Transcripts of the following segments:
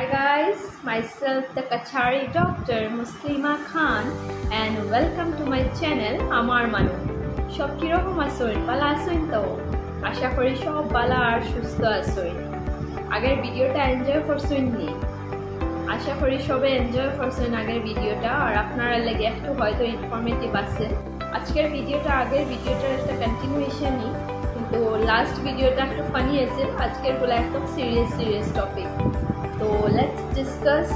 Hi guys, myself the Kachari doctor Muslima Khan and welcome to my channel Amar Manu. সব কি রকম আছেন? ভালো আছেন তো? আশা করি সব ভালো আর সুস্থ আছেন। আগের ভিডিওটা এনজয় করছেন নি? আশা করি সবাই এনজয় করছেন আগের ভিডিওটা আর আপনারা লাগে একটু হয়তো ইনফরমেটিভ আছে। আজকের ভিডিওটা আগের ভিডিওটার একটা কন্টিনিউয়েশনই, কিন্তু লাস্ট ভিডিওটা একটু ফানি আছে, আজকের গুলো একদম serious topic. So let's discuss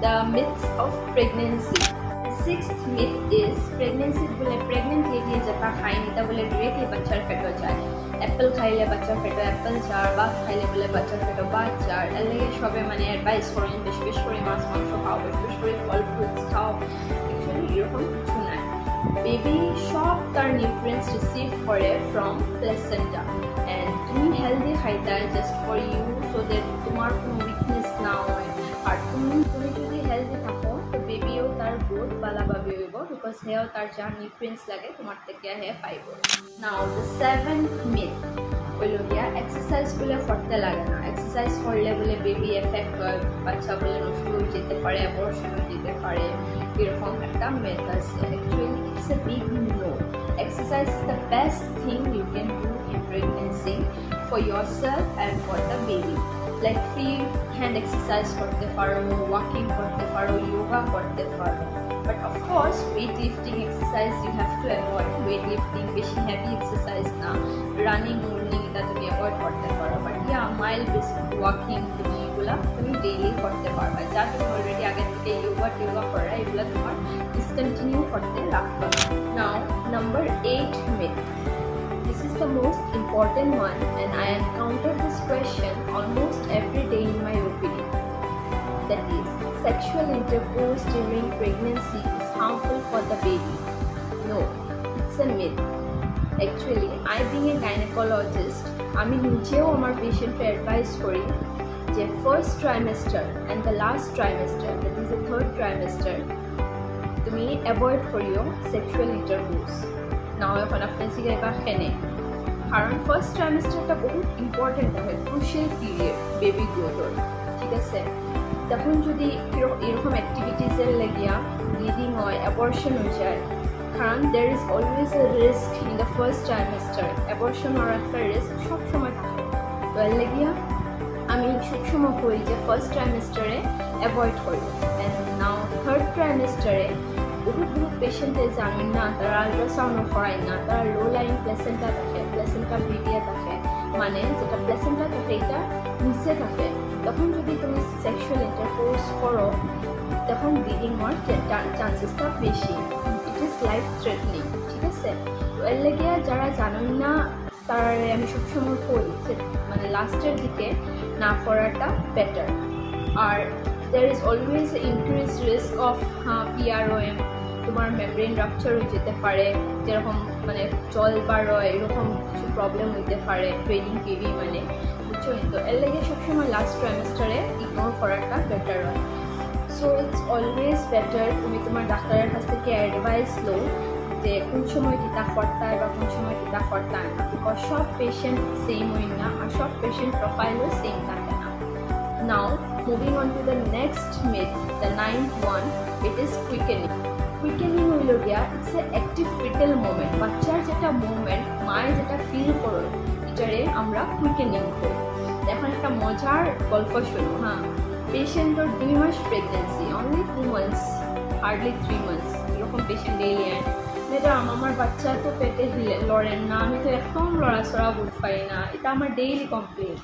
the myths of pregnancy. The sixth myth is pregnancy बोले pregnant lady जता खाई नहीं ता बोले directly बच्चा पेटो जाए। Apple खाइले बच्चा पेटो apple जार, बात खाइले बोले बच्चा पेटो बात जार। अलगे शोबे मने advice करें बेश करे मांस मांस खाओ, बेश करे फल fruits खाओ। Actually এরকম কিছু না। Baby সব তার nutrients receive করে from placenta and তুমি healthy খাইতা just for you so that তোমার কোনো weakness না হয় আর তুমি যদি healthy থাকো তো বেবিও তার গ্রোথ ভালোভাবে হইব বিকজ হেও তার যা নিউট্রিয়েন্টস লাগে তোমার থেকে হে পাইব। নাও দ্য সেভেন্থ মিথ হইল গিয়া এক্সারসাইজ বলে করতে লাগে না, এক্সারসাইজ করলে বলে বেবি এফেক্ট হয়, বাচ্চা বলে নষ্ট হয়ে যেতে পারে, অ্যাবর্শন হয়ে যেতে পারে, এরকম একটা মিথ আছে। Actually it's a big no. Exercise is the best thing you can do in pregnancy for yourself and for the baby. Like free hand exercise korte paro, walking korte paro, yoga korte paro. But of course, weightlifting exercise you have to avoid. Weightlifting, beshi heavy exercise na, running, morning ita tumi avoid korte paro. But yeah, mild basic walking tumi egula tumi daily korte parba. Ja tumi already age theke yoga kora egula tomar discontinue korte rakhba. Now, number 8 myth. This is the most important one and I encounter this question almost every day in my OPD. That is, sexual intercourse during pregnancy is harmful for the baby. No, it's a myth. Actually, I being a gynecologist, আমি নিজেও আমার পেশেন্টকে advice করি যে first trimester and the last trimester, that is the third trimester, তুমি avoid করিও sexual intercourse. নাও এখন আপনি জিজ্ঞাসা কেনে, কারণ ফার্স্ট ট্রাইমেস্টারটা বহুত ইম্পর্টেন্ট হয়, ক্রুশিয়াল পিরিয়ড বেবি গ্রোথর, ঠিক আছে? তখন যদি এরকম অ্যাক্টিভিটিসের লাগিয়া ব্লিডিং হয়, অ্যাবর্শন হয়ে যায়, কারণ there is always a risk in the first trimester, abortion হওয়ার একটা রিস্ক সবসময় থাকে। তো এর লাগিয়া আমি সবসময় করি যে ফার্স্ট ট্রাইমেস্টারে অ্যাভয়েড করি। অ্যান্ড নাও থার্ড ট্রাইমেস্টারে বহুত পেশেন্টে জানেন না, তারা আলট্রাসাউন্ডও করায় না, তারা লো লাইন প্লেসেন্টা থাকে, প্লেসেন্টা প্রিভিয়া থাকে, মানে যেটা প্লেসেন্টা থাকে এটা নিচে থাকে। তখন যদি তুমি সেক্সুয়াল ইন্টারকোর্স করো তখন ব্লিডিং হওয়ার চান্সেসটা বেশি, ইট ইজ লাইফ থ্রেটনিং, ঠিক আছে? তো এর লেগে যারা জানেন না তারা আমি সবসময় করি যে মানে লাস্টের দিকে না করাটা বেটার। আর there is always an increased risk of PROM, তোমার মেমব্রেন রাপচার হয়ে যেতে পারে, যেরকম মানে জল বার হয় এরকম কিছু প্রবলেম হইতে পারে ট্রেনিং বেবি মানে, বুঝছো? তো এর লেগে সবসময় লাস্ট ট্রাইমেস্টারে ইগনোর করাটা বেটার হয়। সো ইটস অলওয়েজ বেটার তুমি তোমার ডাক্তারের কাছ থেকে অ্যাডভাইস লো যে কোন সময় টিকা করতায় বা কোন সময় টিকা করতায় না, বিকজ সব পেশেন্ট সেম হয় না আর সব পেশেন্ট প্রোফাইলও সেম থাকে না। Now, moving on to the next myth, the ninth one, it is quickening. Quickening হইল গিয়া it's a active fetal moment. বাচ্চার যেটা মুভমেন্ট মায়ের যেটা ফিল করো এটারে আমরা quickening করি। এখন একটা মজার গল্প শুনো। হ্যাঁ, পেশেন্টর 2 মাস pregnancy, only 2 months, hardly 3 months, এরকম পেশেন্ট ডেইলি আয়। ম্যাডাম আমার বাচ্চা তো পেটে লড়েন না, আমি তো একদম লড়াচড়া বুঝ পাই না, এটা আমার ডেইলি কমপ্লেন।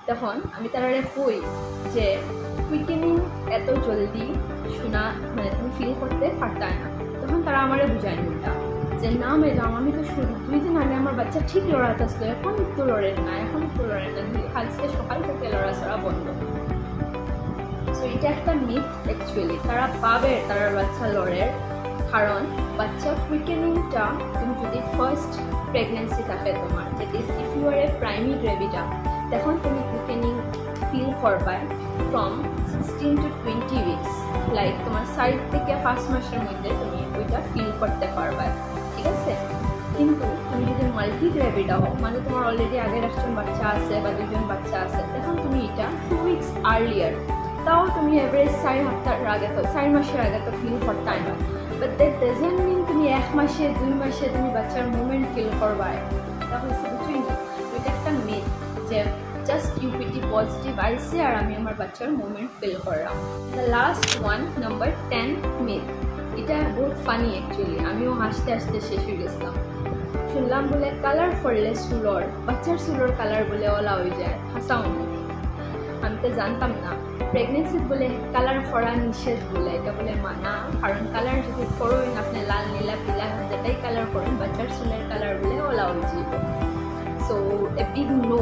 তখন আমি তারা কই যে কুইকেনিং এত জলদি শোনা মানে তুমি ফিল করতে পারতায় না। তখন তারা আমারে বুঝায় নিতা যে না ম্যাডাম আমি তো শুরু 2 দিন আগে আমার বাচ্চা ঠিক লড়াতে আসলো, এখন তো লড়েন না, কালকে সকাল থেকে লড়াচড়া বন্ধ। সো এটা একটা মিথ অ্যাকচুয়ালি, তারা পাবে তারা বাচ্চা লড়ের, কারণ বাচ্চা কুইকেনিংটা তুমি যদি ফার্স্ট প্রেগনেন্সি থাকে তোমার, that is if you are a primary gravida, তখন তুমি কুইকেনিং ফিল করবাই ফ্রম 16 to 20 weeks, লাইক তোমার 4 থেকে 5 মাসের মধ্যে তুমি ওইটা ফিল করতে পারবা, ঠিক আছে? কিন্তু তুমি যদি মাল্টি গ্রেভিড হও, মানে তোমার অলরেডি আগের একজন বাচ্চা আছে বা 2জন বাচ্চা আছে, তখন তুমি এটা 2 weeks আর্লিয়ার তাও তুমি এভারেজ 4 সপ্তাহের আগে তো 4 মাসের আগে তো ফিল করতাই না, বাট দ্যাট ডাজন্ট মিন তুমি 1 মাসে 2 মাসে তুমি বাচ্চার মুভমেন্ট ফিল করবা। এটা হচ্ছে বুঝছেন, এটা একটা মিথ যে জাস্ট ইউপিটি পজিটিভ আইসে আর আমি আমার বাচ্চার মুভমেন্ট ফিল করলাম। The last one, number 10 myth. এটা বহুত ফানি অ্যাকচুয়ালি, আমিও হাসতে হাসতে শেষ হয়ে গেছিলাম। শুনলাম বলে কালার করলে চুলর, বাচ্চার চুলর কালার বলে ওলা হয়ে যায়। হাসাও, আমি তো জানতাম না। প্রেগনেন্সিত বলে কালার করা নিষেধ বলে, এটা বলে মানা, কারণ কালার যদি করেন আপনি লাল নীলা পিলা যেটাই কালার করেন বাচ্চার চুলের কালার বলে ওলা হয়ে যাবে। সো এ বিগ নো,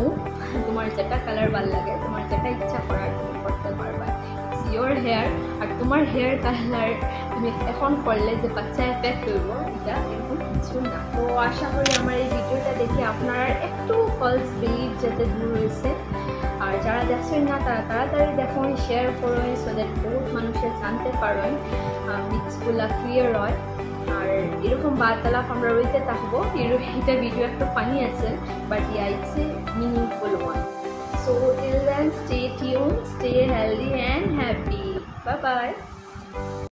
তোমার যেটা কালার ভাল লাগে, তোমার যেটা ইচ্ছা করার তুমি করতে পারবা, ইটস ইয়োর হেয়ার। আর তোমার হেয়ার কালার তুমি এখন করলে যে বাচ্চা এফেক্ট হইব এটা এরকম কিছু না। তো আশা করি আমার এই ভিডিওটা দেখে আপনার একটু ফলস বিলিভ যাতে দূর হয়েছে। আর যারা দেখছেন না তারা তাড়াতাড়ি দেখুন, শেয়ার করুন, সো দ্যাট বহুত মানুষের জানতে পারেন, মিথসগুলো ক্লিয়ার হয়। আর এরকম বার্তালাপ আমরা রইতে থাকবো। এটা ভিডিও একটা ফানি আছে, but yeah it's a meaningful one. So till then stay tune, stay healthy and happy. Bye by.